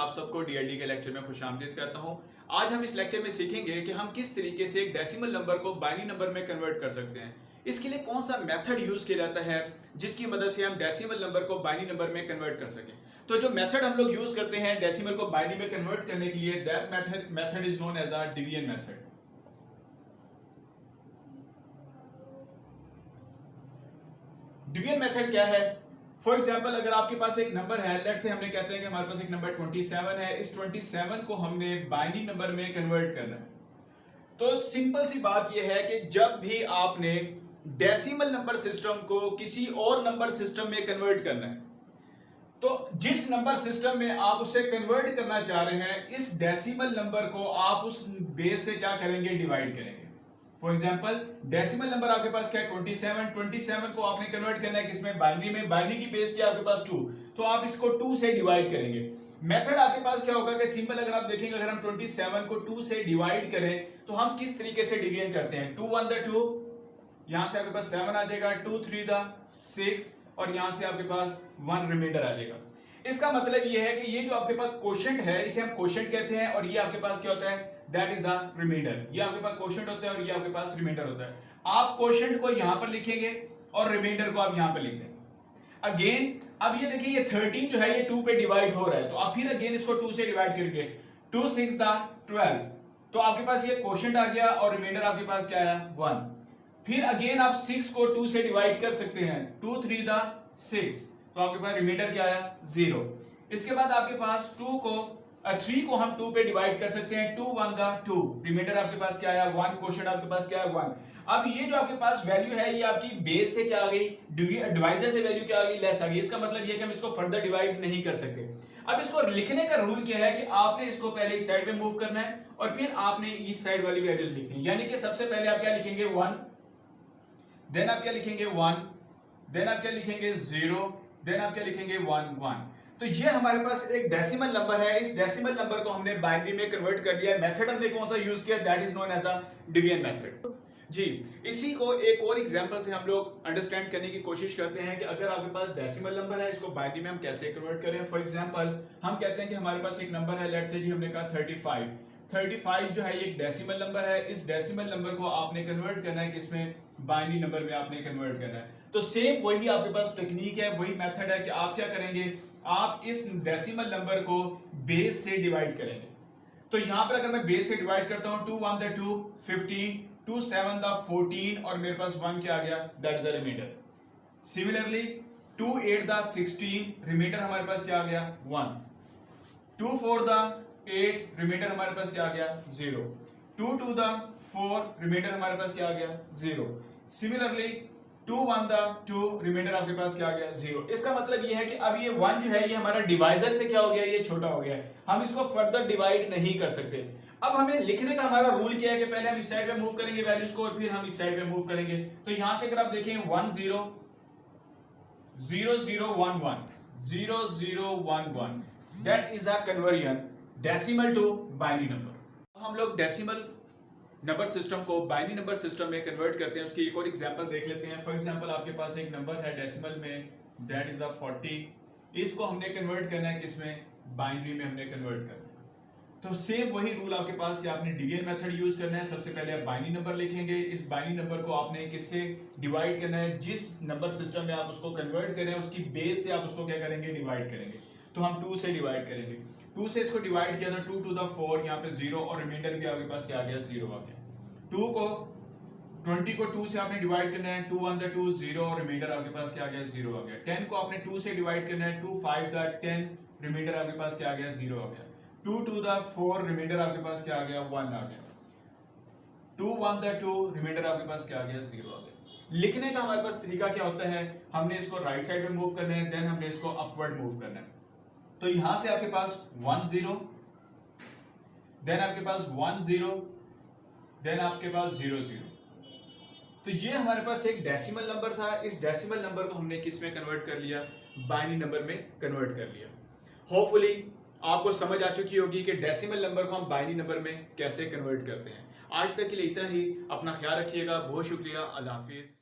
आप सबको डीएलडी के लेक्चर में खुशामदीद कहता हूं। आज हम इस लेक्चर में सीखेंगे कि हम किस तरीके से एक डेसिमल नंबर को बाइनरी नंबर में कन्वर्ट कर सकते हैं। इसके लिए कौन सा मेथड यूज किया जाता है जिसकी मदद से हम डेसिमल नंबर को बाइनरी नंबर में कन्वर्ट कर सकें। तो जो मेथड हम लोग यूज करते हैं डेसिमल को बाइनरी में कन्वर्ट करने के लिए, that method is known as the division method. Division method क्या है? फॉर एग्जाम्पल, अगर आपके पास एक नंबर है, लेट्स से हमने कहते हैं कि हमारे पास एक नंबर 27 है, इस 27 को हमने बाइनरी नंबर में कन्वर्ट करना है। तो सिंपल सी बात यह है कि जब भी आपने डेसिमल नंबर सिस्टम को किसी और नंबर सिस्टम में कन्वर्ट करना है, तो जिस नंबर सिस्टम में आप उसे कन्वर्ट करना चाह रहे हैं, इस डेसिमल नंबर को आप उस बेस से क्या करेंगे? डिवाइड करेंगे। फॉर एग्जाम्पल, डेसिमल नंबर आपके पास क्या है? 27 को आपने कन्वर्ट करना है किसमें? बाइनरी में। बाइनरी की बेस क्या है आपके पास? 2, तो आप इसको 2 से डिवाइड करेंगे। मेथड आपके पास क्या होगा कि सिंपल, अगर आप देखेंगे, अगर हम 27 को 2 से डिवाइड करें तो हम किस तरीके से डिवीजन करते हैं? 2 1 2, यहां से आपके पास 7 आ जाएगा, 2 3 6, और यहां से आपके पास 1 रिमाइंडर आ जाएगा। इसका मतलब यह है कि ये जो आपके पास क्वोशंट है, इसे हम क्वोशंट कहते हैं, और ये आपके पास क्या होता है? That is the remainder. ये आपके पास क्वोशंट होता है और ये आपके पास रिमाइंडर होता है। आप क्वोशंट को यहां पर लिखेंगे और रिमाइंडर को आप यहां पर लिख देंगे। अगेन, अब ये देखिए, ये 13 जो है ये 2 पे डिवाइड हो रहा है, तो आप फिर अगेन इसको 2 से डिवाइड करेंगे। 2 6 12, तो आपके पास ये क्वोशंट आ गया और रिमाइंडर आपके पास क्या आया? 1। फिर अगेन आप 6 को 2 से डिवाइड कर सकते हैं। 2 3 6, तो आपके पास रिमाइंडर क्या आया? 0। इसके बाद आपके पास 3 को हम 2 पे डिवाइड कर सकते हैं। 2 1 2, रिमाइंडर आपके पास क्या आया? 1, क्वोशंट आपके पास क्या है? 1। अब ये जो आपके पास वैल्यू है, ये आपकी बेस से क्या आ गई? डिवाइजर से वैल्यू क्या आ गई? लेस आ गई। इसका मतलब ये है कि हम इसको फर्दर डिवाइड नहीं कर सकते। अब इसको लिखने का रूल क्या है कि आपने इसको पहले इस साइड पे मूव करना है और फिर आपने इस साइड वाली वैल्यूज लिखनी है। यानी कि सबसे पहले आप क्या लिखेंगे? 1, देन आप क्या लिखेंगे? 1, देन आप क्या लिखेंगे? 0, देन आप क्या लिखेंगे? 1 1। तो ये हमारे पास एक डेसिमल नंबर है। इस डेसिमल नंबर को हमने बाइनरी में कन्वर्ट कर लिया है। मेथड हमने कौन सा यूज किया? That is known as a division method. जी, इसी को एक और एग्जांपल से हम लोग अंडरस्टैंड करने की कोशिश करते हैं कि अगर आपके पास डेसिमल नंबर है, इसको बाइनरी में हम कैसे कन्वर्ट करें। फॉर एग्जांपल, हम कहते हैं कि हमारे पास एक नंबर है, लेट्स से जी हमने कहा 35 जो है ये एक डेसिमल नंबर है। इस डेसिमल नंबर को आपने कन्वर्ट करना है किसमें? बाइनरी नंबर में आपने कन्वर्ट करना है। तो सेम वही आपके पास टेक्निक है, वही मेथड है कि आप क्या करेंगे? आप इस डेसिमल नंबर को बेस से डिवाइड करेंगे। तो यहां पर अगर मैं बेस से डिवाइड करता हूं, 2 1 2 15, 2 7 14, और मेरे पास 1 क्या आ गया? That is the remainder. Similarly 2 8 16, remainder हमारे पास क्या आ गया? 1। 2 4 8, रिमाइंडर हमारे पास क्या आ गया? 0। 2 2 4, रिमाइंडर हमारे पास क्या आ गया? 0। सिमिलरली 2 1 2, रिमाइंडर आपके पास क्या आ गया? 0। इसका मतलब ये है कि अब ये 1 जो है ये हमारा डिवाइजर से क्या हो गया? ये छोटा हो गया है, हम इसको फर्दर डिवाइड नहीं कर सकते। अब हमें लिखने का हमारा रूल क्या है कि पहले हम इस साइड पे मूव करेंगे वैल्यूज को और फिर हम इस साइड पे मूव करेंगे। तो यहां से अगर आप देखें 1 0 0 0 1 1 0 0 1 1, that is a conversion decimal to binary number. हम लोग डेसिमल नंबर सिस्टम को बाइनरी नंबर सिस्टम में कन्वर्ट करते हैं। उसकी एक और एग्जांपल देख लेते हैं। फॉर एग्जांपल, आपके पास एक नंबर है डेसिमल में, दैट इज द 40। इसको हमने कन्वर्ट करना है किसमें? बाइनरी में हमने कन्वर्ट करना है। तो सेम वही रूल आपके पास कि आपने डिवीजन मेथड यूज करना है। सबसे पहले आप बाइनरी नंबर लिखेंगे, इस बाइनरी नंबर को आपने किससे डिवाइड करना है? जिस नंबर सिस्टम में आप उसको कन्वर्ट करें उसकी बेस से आप उसको क्या करेंगे? डिवाइड करेंगे। तो हम 2 से डिवाइड करेंगे। 2 से इसको डिवाइड किया था, 2 2 4, यहाँ पे 0, और रिमाइंडर भी आपके पास क्या आ गया? 0 आ गया। 20 को 2 से आपने डिवाइड करना है, 2 1 2 0, और रिमाइंडर आपके पास क्या आ गया? 0 आ गया। 10 को आपने 2 से डिवाइड करना है, 2 5 10, रिमाइंडर आपके पास क्या आ गया? 0 आ गया। 2 2 4, रिमाइंडर आपके पास क्या आ गया? 1 आ गया। 2 1 2, रिमाइंडर आपके पास क्या आ गया? 0 आ गया। लिखने का हमारे पास तरीका क्या होता है? हमने इसको राइट साइड में मूव करना है, देन हमने इसको अपवर्ड मूव करना है। तो यहां से आपके पास 1 0, देन आपके पास 1 0, देन आपके पास 0 0। तो ये हमारे पास एक डेसिमल नंबर था। इस डेसिमल नंबर को हमने किस में कन्वर्ट कर लिया? बाइनरी नंबर में कन्वर्ट कर लिया। होपफुली आपको समझ आ चुकी होगी कि डेसिमल नंबर को हम बाइनरी नंबर में कैसे कन्वर्ट करते हैं। आज तक के लिए इतना ही। अपना ख्याल रखिएगा। बहुत शुक्रिया। अल्लाह हाफिज।